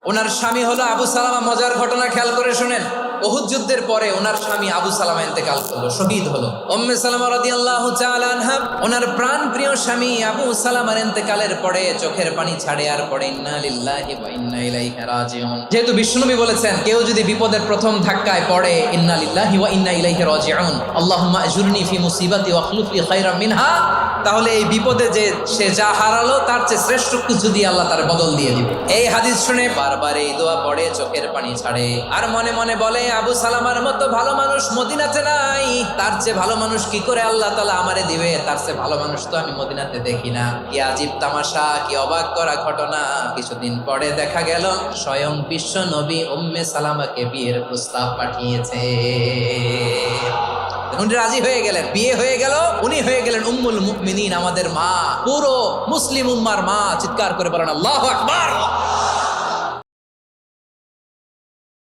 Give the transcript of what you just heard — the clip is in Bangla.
ওনার স্বামী হলো আবু সালামা। মজার ঘটনা খেয়াল করে শুনেন। উহুদ যুদ্ধের পরে ওনার স্বামী আবু সালামা ইন্তেকাল করলো, শহীদ হলো। উম্মে সালামা রাদিয়াল্লাহু তাআলা আনহা ওনার প্রাণ প্রিয় স্বামী আবু সালামার ইন্তেকালের পরে চোখের পানি ছাড়ে আর পড়ে ইন্না লিল্লাহি ওয়া ইন্না ইলাইহি রাজিউন। যেহেতু বিশ্বনবী বলেছেন কেউ যদি বিপদের প্রথম ধাক্কায় পড়ে ইন্না লিল্লাহি ওয়া ইন্না ইলাইহি রাজিউন, আল্লাহুম্মা আজুরনি ফি মুসিবাতি ওয়া আখলুফ লি খায়রাম মিনহা, তাহলে এই বিপদে যে সে যা হারালো তার চেয়ে শ্রেষ্ঠ কিছু দিয়ে আল্লাহ তার বদল দিয়ে দিবে। এই হাদিস শুনে বারবার এই দোয়া পড়ে, চোখের পানি ছাড়ে আর মনে মনে বলে আবু সালামার মতো ভালো মানুষ মদিনাতে নাই, তার চেয়ে ভালো মানুষ কি করে আল্লাহ তাআলা আমারে দিবে, তার চেয়ে ভালো মানুষ তো আমি মদিনাতে দেখি না। কি আজীব তামাশা, কি অবাক করা ঘটনা। কিছুদিন পরে দেখা গেল স্বয়ং বিশ্ব নবী উম্মে সালামাকে বিয়ের প্রস্তাব পাঠিয়েছে। উনি রাজি হয়ে গেলেন, বিয়ে হয়ে গেল, উনি হয়ে গেলেন উম্মুল মুমিনিন, আমাদের মা, পুরো মুসলিম উম্মার মা। চিৎকার করে বলেন আল্লাহু আকবার।